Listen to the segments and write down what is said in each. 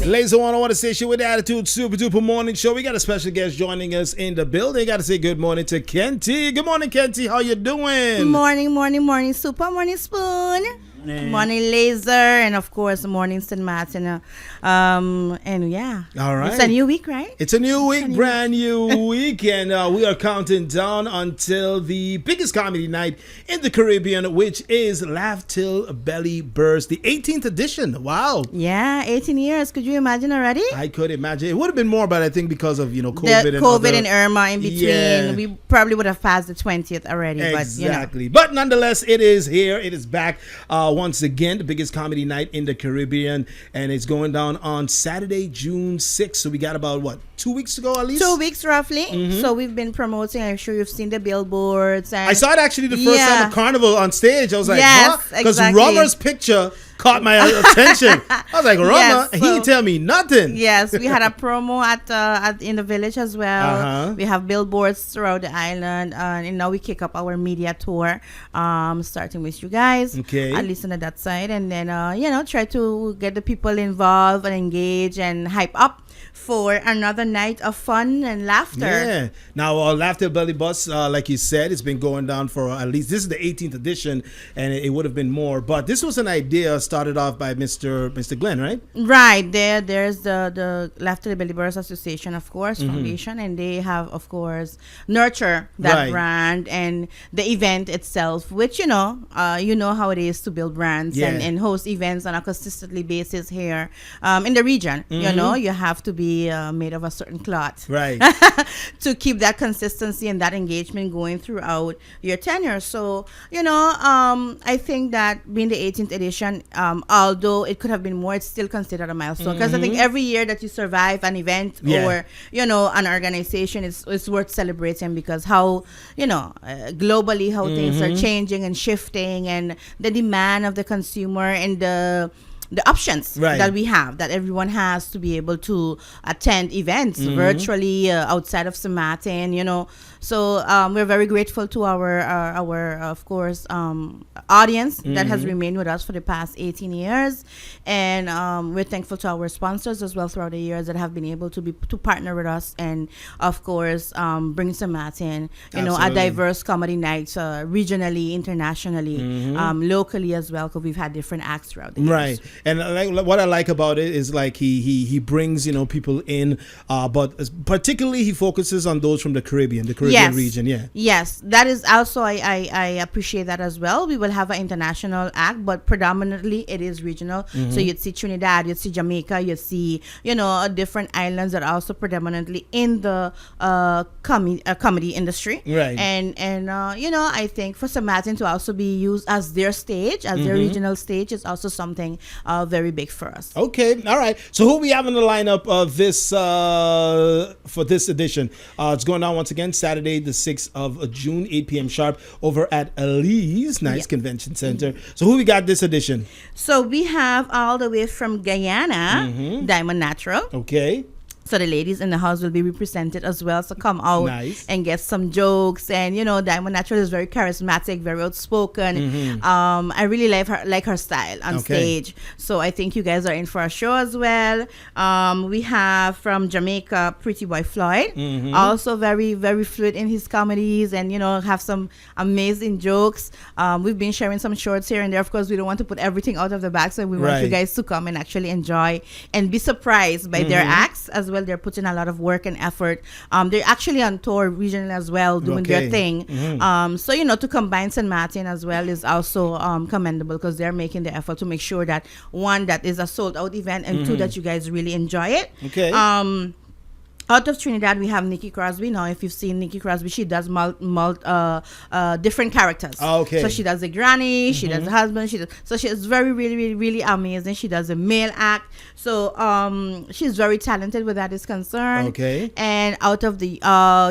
Ladies and gentlemen, I want to say shit with the Attitude Super Duper Morning Show. We got a special guest joining us in the building. Got to say good morning to Kenty. Good morning, Kenty. How you doing? Morning, Super. Morning, Spoon. Morning, Laser. And, of course, morning, St.Maarten. And, yeah. All right. It's a new week, right? It's a new week, brand new week. And we are counting down until the biggest comedy night in the Caribbean, which is Laugh Till Belly Burst, the 18th edition. Wow. Yeah, 18 years. Could you imagine already? I could imagine. It would have been more, but I think because of, COVID and Irma in between, we probably would have passed the 20th already. Exactly. But nonetheless, it is here. It is back once again, the biggest comedy night in the Caribbean. And it's going down on Saturday, June 6th. So we got about, 2 weeks ago at least? 2 weeks roughly. Mm-hmm. So we've been promoting. I'm sure you've seen the billboards. And I saw it actually the first time at Carnival on stage. I was like, yes, huh? Because exactly. Rummer's picture caught my attention. I was like, Rummer, yes, he didn't tell me nothing. Yes, we had a promo at in the village as well. Uh-huh. We have billboards throughout the island, and now we kick up our media tour, starting with you guys. Okay. At least on that side, and then try to get the people involved and engage and hype up for another night of fun and laughter. Yeah. Now, Laugh Till Belly Bus, like you said, it's been going down for at least, this is the 18th edition, and it would have been more. But this was an idea started off by Mr. Glenn, right? Right. There's the Laugh Till Belly Bus Association, of course, foundation, and they have, of course, nurture that brand and the event itself, which, you know how it is to build brands and host events on a consistently basis here in the region. You have to be made of a certain cloth, right, to keep that consistency and that engagement going throughout your tenure. So I think that being the 18th edition, although it could have been more, it's still considered a milestone, because I think every year that you survive an event or an organization, it's worth celebrating, because how globally how things are changing and shifting, and the demand of the consumer and the options that we have, that everyone has to be able to attend events virtually outside of St.Maarten, So we're very grateful to our of course, audience that has remained with us for the past 18 years. And we're thankful to our sponsors as well throughout the years that have been able to partner with us and, of course, bring St.Maarten, a diverse comedy night regionally, internationally, locally as well, because we've had different acts throughout the years. Right. And what I like about it is like he brings people in, but particularly he focuses on those from the Caribbean region. Yes, that is also I appreciate that as well. We will have an international act, but predominantly it is regional. So you'd see Trinidad, you'd see Jamaica, you'd see different islands that are also predominantly in the comedy industry. Right. And I think for St.Maarten to also be used as their stage, as their regional stage, is also something very big for us. Okay, all right. So who we have in the lineup of this for this edition? It's going on once again Saturday, the 6th of June, 8 p.m. sharp, over at Aleeze, Convention Center. So who we got this edition? So we have all the way from Guyana, Diamond Natural. Okay. So the ladies in the house will be represented as well. So come out and get some jokes. And, Diamond Natural is very charismatic, very outspoken. I really like her style on stage. So I think you guys are in for a show as well. We have from Jamaica, Pretty Boy Floyd. Also very, very fluid in his comedies and, have some amazing jokes. We've been sharing some shorts here and there. Of course, we don't want to put everything out of the bag. So we want you guys to come and actually enjoy and be surprised by their acts as well. They're putting a lot of work and effort. They're actually on tour regionally as well, doing their thing. So, to combine St.Maarten as well is also commendable, because they're making the effort to make sure that, one, that is a sold out event, and two, that you guys really enjoy it. Okay. Out of Trinidad, we have Nikki Crosby. Now, if you've seen Nikki Crosby, she does different characters. Okay. So she does the granny, she does the husband, so she is very, really, really, really amazing. She does a male act. So she's very talented where that is concerned. Okay. And out of the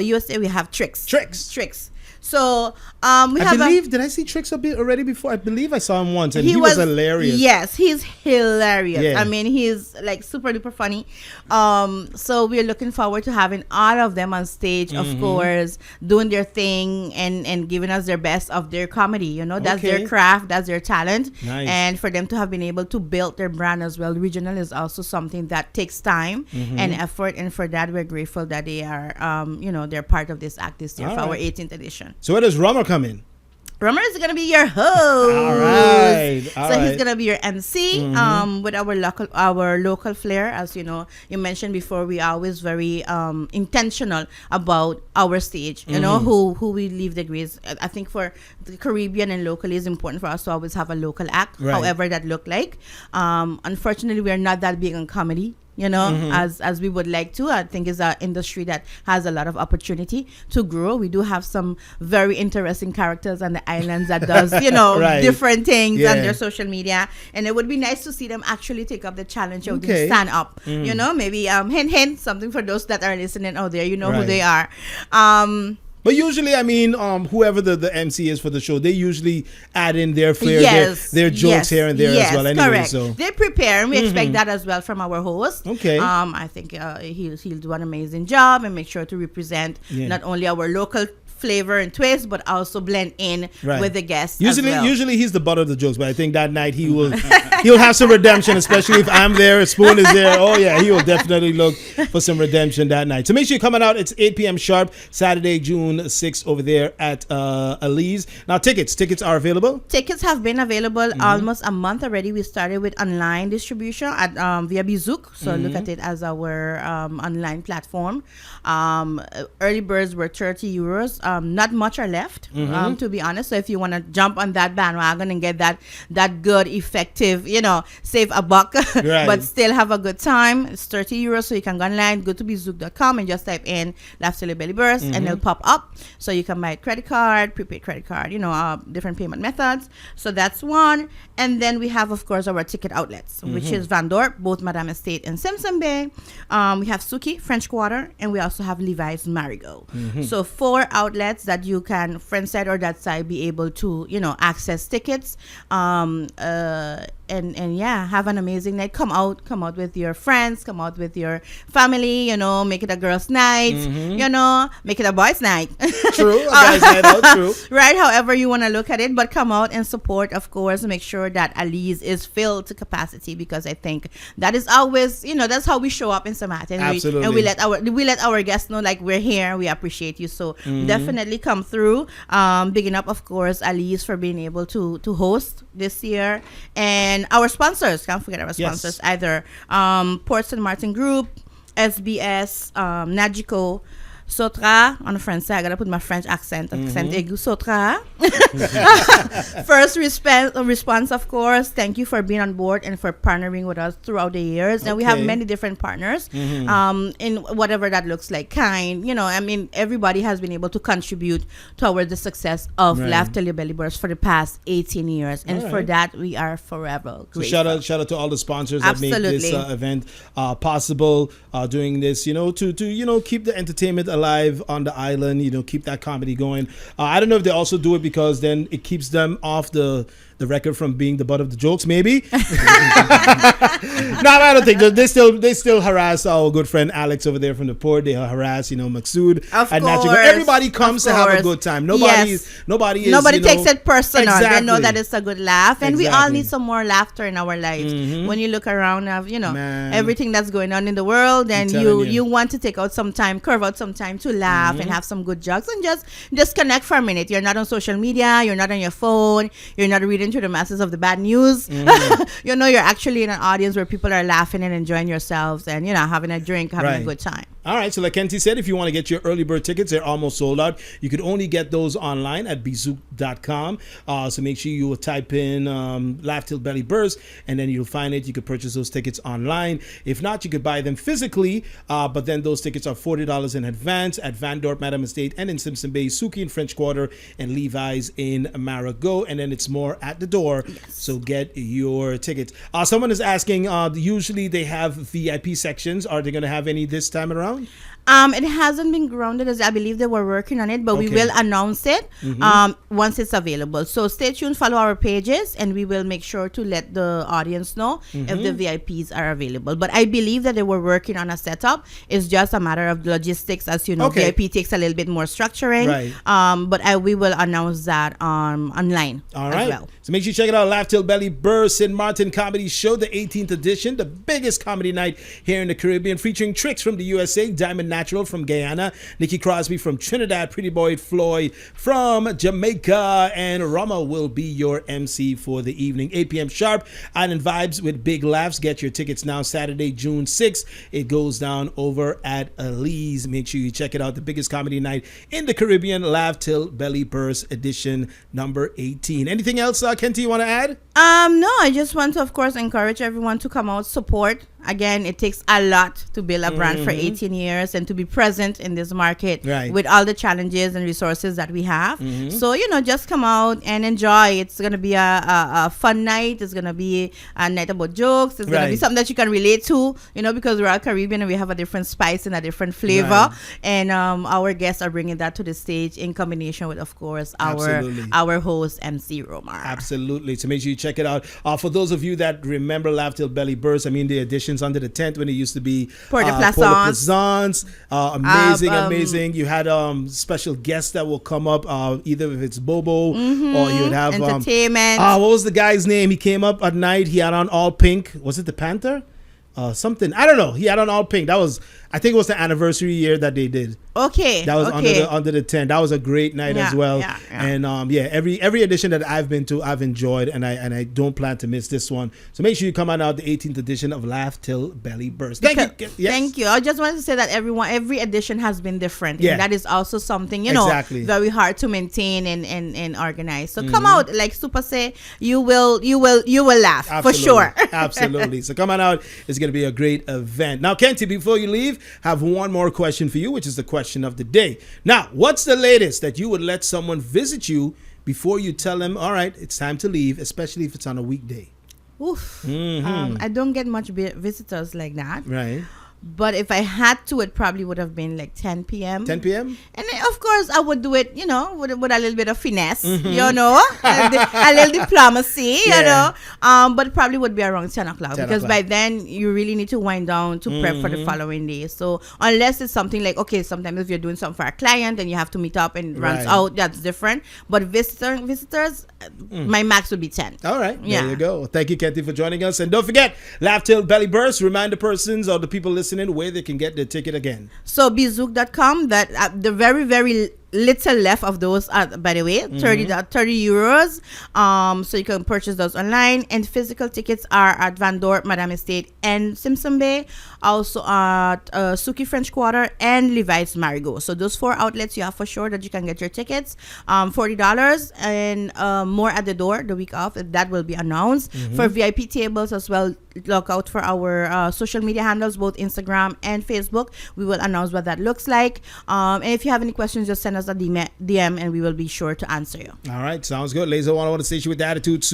USA, we have Trixx. So we I have believe, did I see Trixx a bit already before? I believe I saw him once, and he was hilarious. Yes, he's hilarious. Yeah. I mean, he's like super duper funny. So we're looking forward to having all of them on stage, of course, doing their thing and giving us their best of their comedy. You know, that's their craft, that's their talent. Nice. And for them to have been able to build their brand as well, regional is also something that takes time and effort. And for that, we're grateful that they are, they're part of this act this year for our 18th edition. So where does Rummer come in? Rummer is gonna be your host. All right. He's gonna be your MC. With our local flair, as you know, you mentioned before, we are always very intentional about our stage. You know who we leave the grace. I think for the Caribbean and locally, it's important for us to always have a local act, however that look like. Unfortunately, we are not that big on comedy. You know, as we would like to. I think it's an industry that has a lot of opportunity to grow. We do have some very interesting characters on the islands that does, different things on their social media. And it would be nice to see them actually take up the challenge of doing stand up. You know, maybe hint, something for those that are listening out there, you know who they are. But usually, I mean, whoever the MC is for the show, they usually add in their flair, their jokes here and there as well. Anyway, correct. So they prepare, and we expect that as well from our host. Okay. I think he'll do an amazing job and make sure to represent not only our local flavor and twist, but also blend in with the guests. Usually he's the butt of the jokes, but I think that night he'll have some redemption, especially if I'm there, Spoon is there. Oh yeah, he will definitely look for some redemption that night. So make sure you're coming out. It's 8 p.m. sharp, Saturday, June 6th over there at Aleeze. Now tickets are available. Tickets have been available almost a month already. We started with online distribution at via Bizouk, so look at it as our online platform. Early birds were €30. Not much are left, to be honest. So if you want to jump on that bandwagon and get that good, effective, save a buck, but still have a good time, it's €30. So you can go online, go to bizouk.com and just type in Laugh Til Your Belly Burst, and it'll pop up. So you can buy credit card, prepaid credit card, different payment methods. So that's one. And then we have, of course, our ticket outlets, which is Van Dorp, both Madame Estate and Simpson Bay. We have Suki, French Quarter, and we also have Levi's Marigot. So 4 outlets that you can, friend side or that side, be able to, access tickets. And have an amazing night. Come out with your friends, come out with your family, make it a girls' night, make it a boys' night. True, a guys' night out, true. Right, however you want to look at it, but come out and support, of course, make sure that Aleeze is filled to capacity, because I think that is always, that's how we show up in St.Maarten. Absolutely. And we let our guests know, like, we're here, we appreciate you. So definitely come through. Bigging up, of course, Aleeze for being able to host this year. And our sponsors, can't forget our sponsors either. Port St.Maarten Group, SBS, Nagico, Sotra. On the French side, I gotta put my French accent aigu. Sotra. First response, of course. Thank you for being on board and for partnering with us throughout the years. And we have many different partners, in whatever that looks like. Everybody has been able to contribute toward the success of Laugh Til Your Belly Burst for the past 18 years, and for that we are forever grateful. So shout out to all the sponsors that make this event possible. Doing this, to keep the entertainment alive on the island, keep that comedy going. I don't know if they also do it because then it keeps them off the record from being the butt of the jokes, maybe. No, I don't think they still harass our good friend Alex over there from the port. They harass, Maksud and Nachi. Everybody comes to have a good time. Nobody takes it personal. Exactly. They know that it's a good laugh, and we all need some more laughter in our lives. When you look around, everything that's going on in the world, and you want to take out some time, carve out some time to laugh and have some good jokes and just disconnect for a minute. You're not on social media. You're not on your phone. You're not reading to the masses of the bad news. You're actually in an audience where people are laughing and enjoying yourselves and having a drink, having a good time. All right, so like Kenty said, if you want to get your early bird tickets, they're almost sold out. You could only get those online at bizouk.com. So make sure you type in Laugh Til Belly Burst, and then you'll find it. You could purchase those tickets online. If not, you could buy them physically, but then those tickets are $40 in advance at Van Dorp, Madame Estate, and in Simpson Bay, Suki in French Quarter, and Levi's in Marigot. And then it's more at the door, so get your tickets. Someone is asking, usually they have VIP sections. Are they going to have any this time around? It hasn't been grounded, as I believe they were working on it, but we will announce it once it's available. So stay tuned, follow our pages, and we will make sure to let the audience know if the VIPs are available. But I believe that they were working on a setup. It's just a matter of logistics, as you know. VIP takes a little bit more structuring. Right. But we will announce that online as well. So make sure you check it out. Laugh Til Belly Burst St.Maarten Comedy Show, the 18th edition, the biggest comedy night here in the Caribbean, featuring Trixx from the USA, Diamond Natural from Guyana, Nikki Crosby from Trinidad, Pretty Boy Floyd from Jamaica, and Rummer will be your MC for the evening. 8 p.m. sharp. Island Vibes with big laughs. Get your tickets now, Saturday, June 6th. It goes down over at Aleeze. Make sure you check it out. The biggest comedy night in the Caribbean, Laugh Til Belly Burst edition number 18. Anything else, Kenty, you want to add? No, I just want to, of course, encourage everyone to come out, support. Again, it takes a lot to build a brand for 18 years and to be present in this market with all the challenges and resources that we have. So, you know, just come out and enjoy. It's going to be a fun night. It's going to be a night about jokes. It's going to be something that you can relate to, you know, because we're all Caribbean and we have a different spice and a different flavor. And our guests are bringing that to the stage in combination with, of course, our host, MC Rummer. Absolutely. So make sure you check it out. For those of you that remember Laugh Til Belly Burst, I mean, the editions under the tent when it used to be Port de Plaisance. Amazing. You had special guests that will come up, either if it's Bobo or you would have entertainment. What was the guy's name? He came up at night. He had on all pink. Was it the Panther? Something, I don't know. He had on all pink. That was, I think it was the anniversary year that they did. That was under the tent. That was a great night as well. And every edition that I've been to, I've enjoyed, and I don't plan to miss this one. So make sure you come on out, the 18th edition of Laugh Til Belly Burst. Thank you. Yes. Thank you. I just wanted to say that every edition has been different. And that is also something, you know, very hard to maintain and organize. So come out, like Super say, you will laugh for sure. Absolutely. So come on out. It's going to be a great event. Now, Kenty, before you leave, have one more question for you, which is the question of the day. Now, what's the latest that you would let someone visit you before you tell them, all right, it's time to leave, especially if it's on a weekday? Oof. I don't get much visitors like that. Right. But if I had to, it probably would have been like 10 p.m. 10 p.m.? And of course, I would do it, you know, with a little bit of finesse, you know, a little diplomacy, you know. But it probably would be around 10 o'clock because by then you really need to wind down to prep for the following day. So unless it's something like, okay, sometimes if you're doing something for a client and you have to meet up and it runs out, that's different. But visitors, my max would be 10. All right. There you go. Thank you, Kenty, for joining us. And don't forget, Laugh Til Belly Burst. Remind the persons or the people listening where they can get their ticket again. So bizouk.com, that the very, very little left of those are, by the way, 30 euros. So you can purchase those online, and physical tickets are at Van Dorp, Madame Estate, and Simpson Bay, also at Suki French Quarter and Levi's Marigot. So those 4 outlets you have for sure that you can get your tickets. $40 and more at the door the week of. That will be announced. For VIP tables as well, look out for our social media handles, both Instagram and Facebook. We will announce what that looks like. And if you have any questions, just send us a DM and we will be sure to answer you. All right, sounds good. Laser One, I want to station with the attitude.